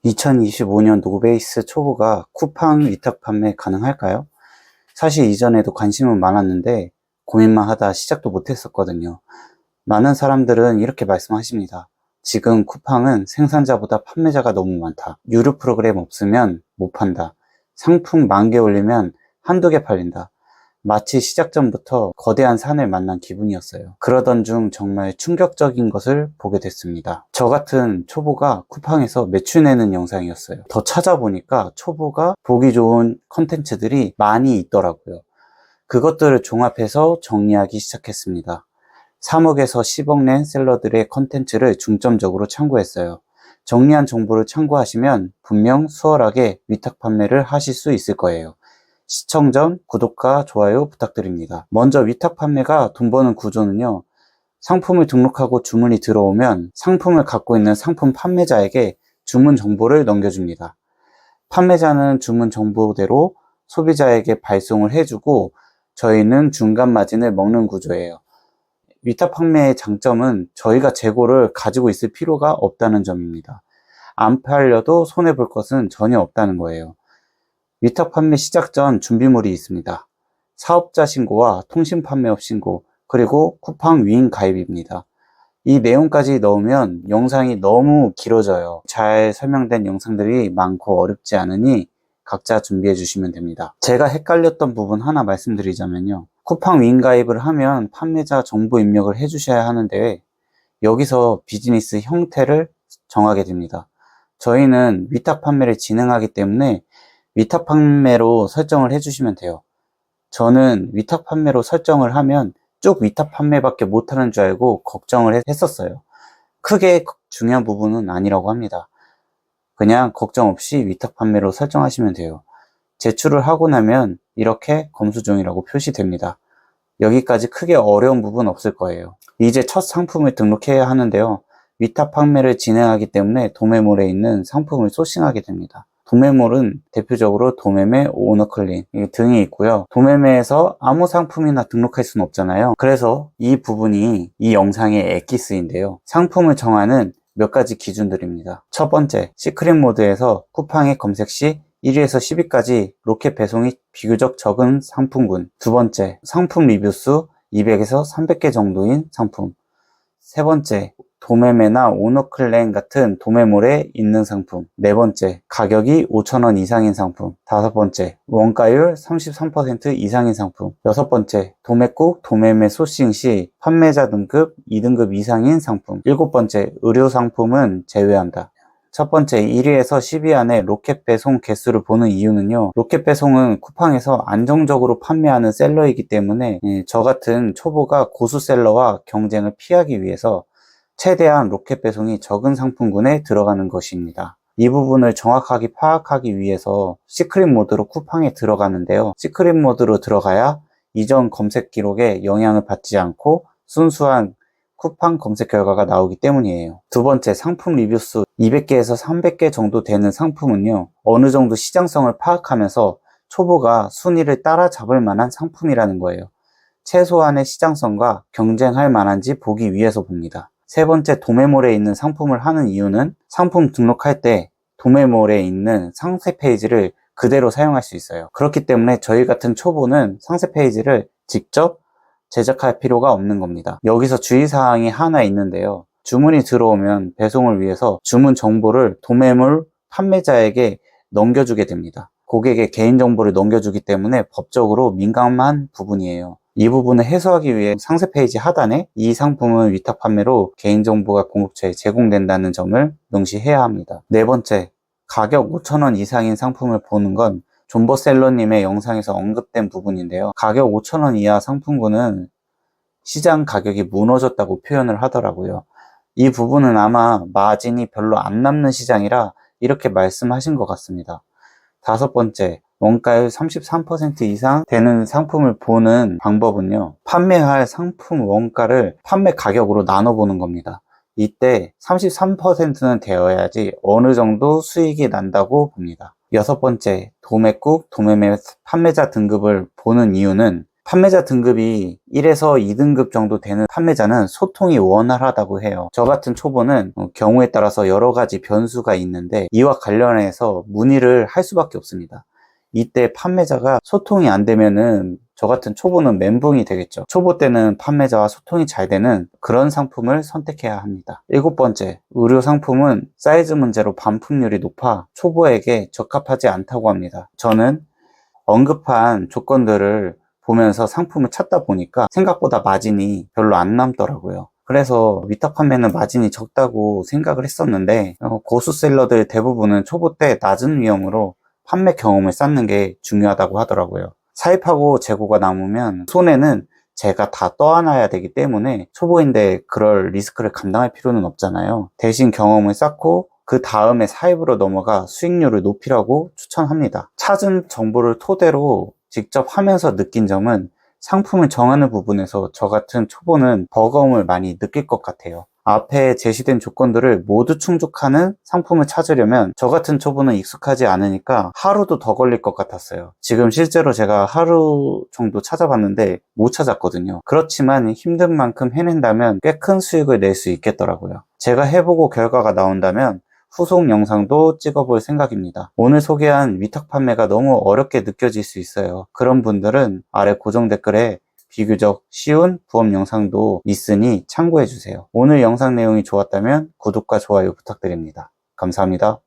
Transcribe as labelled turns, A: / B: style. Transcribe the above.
A: 2025년 노베이스 초보가 쿠팡 위탁 판매 가능할까요? 사실 이전에도 관심은 많았는데 고민만 하다 시작도 못했었거든요. 많은 사람들은 이렇게 말씀하십니다. 지금 쿠팡은 생산자보다 판매자가 너무 많다. 유료 프로그램 없으면 못 판다. 상품 10,000개 올리면 한두 개 팔린다. 마치 시작 전부터 거대한 산을 만난 기분이었어요. 그러던 중 정말 충격적인 것을 보게 됐습니다. 저 같은 초보가 쿠팡에서 매출 내는 영상이었어요. 더 찾아보니까 초보가 보기 좋은 컨텐츠들이 많이 있더라고요. 그것들을 종합해서 정리하기 시작했습니다. 3억에서 10억 낸 셀러들의 컨텐츠를 중점적으로 참고했어요. 정리한 정보를 참고하시면 분명 수월하게 위탁 판매를 하실 수 있을 거예요. 시청 전 구독과 좋아요 부탁드립니다. 먼저 위탁 판매가 돈 버는 구조는요. 상품을 등록하고 주문이 들어오면 상품을 갖고 있는 상품 판매자에게 주문 정보를 넘겨줍니다. 판매자는 주문 정보대로 소비자에게 발송을 해주고 저희는 중간 마진을 먹는 구조예요. 위탁 판매의 장점은 저희가 재고를 가지고 있을 필요가 없다는 점입니다. 안 팔려도 손해볼 것은 전혀 없다는 거예요. 위탁 판매 시작 전 준비물이 있습니다. 사업자 신고와 통신 판매업 신고, 그리고 쿠팡 위임 가입입니다. 이 내용까지 넣으면 영상이 너무 길어져요. 잘 설명된 영상들이 많고 어렵지 않으니 각자 준비해 주시면 됩니다. 제가 헷갈렸던 부분 하나 말씀드리자면요. 쿠팡 위임 가입을 하면 판매자 정보 입력을 해 주셔야 하는데 여기서 비즈니스 형태를 정하게 됩니다. 저희는 위탁 판매를 진행하기 때문에 위탁 판매로 설정을 해주시면 돼요. 저는 위탁 판매로 설정을 하면 쭉 위탁 판매밖에 못하는 줄 알고 걱정을 했었어요. 크게 중요한 부분은 아니라고 합니다. 그냥 걱정 없이 위탁 판매로 설정하시면 돼요. 제출을 하고 나면 이렇게 검수 중이라고 표시됩니다. 여기까지 크게 어려운 부분 없을 거예요. 이제 첫 상품을 등록해야 하는데요. 위탁 판매를 진행하기 때문에 도매몰에 있는 상품을 소싱하게 됩니다. 도매몰은 대표적으로 도매매, 오너클린 등이 있고요. 도매매에서 아무 상품이나 등록할 수는 없잖아요. 그래서 이 부분이 이 영상의 엑기스인데요. 상품을 정하는 몇 가지 기준들입니다. 첫 번째, 시크릿 모드에서 쿠팡의 검색 시 1위에서 10위까지 로켓 배송이 비교적 적은 상품군. 두 번째, 상품 리뷰 수 200에서 300개 정도인 상품. 세 번째, 도매매나 오너클랜 같은 도매몰에 있는 상품. 네 번째, 가격이 5,000원 이상인 상품. 다섯 번째, 원가율 33% 이상인 상품. 여섯 번째, 도매국 도매매 소싱 시 판매자 등급 2등급 이상인 상품. 일곱 번째, 의료 상품은 제외한다. 첫 번째, 1위에서 10위 안에 로켓 배송 개수를 보는 이유는요. 로켓 배송은 쿠팡에서 안정적으로 판매하는 셀러이기 때문에 저 같은 초보가 고수 셀러와 경쟁을 피하기 위해서 최대한 로켓 배송이 적은 상품군에 들어가는 것입니다. 이 부분을 정확하게 파악하기 위해서 시크릿 모드로 쿠팡에 들어가는데요. 시크릿 모드로 들어가야 이전 검색 기록에 영향을 받지 않고 순수한 쿠팡 검색 결과가 나오기 때문이에요. 두 번째, 상품 리뷰 수 200개에서 300개 정도 되는 상품은요. 어느 정도 시장성을 파악하면서 초보가 순위를 따라잡을 만한 상품이라는 거예요. 최소한의 시장성과 경쟁할 만한지 보기 위해서 봅니다. 세 번째, 도매몰에 있는 상품을 하는 이유는 상품 등록할 때 도매몰에 있는 상세 페이지를 그대로 사용할 수 있어요. 그렇기 때문에 저희 같은 초보는 상세 페이지를 직접 제작할 필요가 없는 겁니다. 여기서 주의사항이 하나 있는데요. 주문이 들어오면 배송을 위해서 주문 정보를 도매몰 판매자에게 넘겨주게 됩니다. 고객의 개인정보를 넘겨주기 때문에 법적으로 민감한 부분이에요. 이 부분을 해소하기 위해 상세 페이지 하단에 이 상품은 위탁 판매로 개인정보가 공급처에 제공된다는 점을 명시해야 합니다. 네 번째, 가격 5,000원 이상인 상품을 보는 건 존버셀러님의 영상에서 언급된 부분인데요. 가격 5,000원 이하 상품군은 시장 가격이 무너졌다고 표현을 하더라고요. 이 부분은 아마 마진이 별로 안 남는 시장이라 이렇게 말씀하신 것 같습니다. 다섯 번째, 원가율 33% 이상 되는 상품을 보는 방법은요. 판매할 상품 원가를 판매 가격으로 나눠보는 겁니다. 이때 33%는 되어야지 어느 정도 수익이 난다고 봅니다. 여섯 번째, 도매국, 도매매 판매자 등급을 보는 이유는 판매자 등급이 1에서 2등급 정도 되는 판매자는 소통이 원활하다고 해요. 저 같은 초보는 경우에 따라서 여러 가지 변수가 있는데 이와 관련해서 문의를 할 수밖에 없습니다. 이때 판매자가 소통이 안 되면은 저 같은 초보는 멘붕이 되겠죠. 초보 때는 판매자와 소통이 잘 되는 그런 상품을 선택해야 합니다. 7번째, 의류 상품은 사이즈 문제로 반품률이 높아 초보에게 적합하지 않다고 합니다. 저는 언급한 조건들을 보면서 상품을 찾다 보니까 생각보다 마진이 별로 안 남더라고요. 그래서 위탁 판매는 마진이 적다고 생각을 했었는데 고수셀러들 대부분은 초보 때 낮은 위험으로 판매 경험을 쌓는 게 중요하다고 하더라고요. 사입하고 재고가 남으면 손해는 제가 다 떠안아야 되기 때문에 초보인데 그럴 리스크를 감당할 필요는 없잖아요. 대신 경험을 쌓고 그 다음에 사입으로 넘어가 수익률을 높이라고 추천합니다. 찾은 정보를 토대로 직접 하면서 느낀 점은 상품을 정하는 부분에서 저 같은 초보는 버거움을 많이 느낄 것 같아요. 앞에 제시된 조건들을 모두 충족하는 상품을 찾으려면 저 같은 초보는 익숙하지 않으니까 하루도 더 걸릴 것 같았어요. 지금 실제로 제가 하루 정도 찾아봤는데 못 찾았거든요. 그렇지만 힘든 만큼 해낸다면 꽤 큰 수익을 낼 수 있겠더라고요. 제가 해보고 결과가 나온다면 후속 영상도 찍어볼 생각입니다. 오늘 소개한 위탁 판매가 너무 어렵게 느껴질 수 있어요. 그런 분들은 아래 고정 댓글에 비교적 쉬운 부업 영상도 있으니 참고해주세요. 오늘 영상 내용이 좋았다면 구독과 좋아요 부탁드립니다. 감사합니다.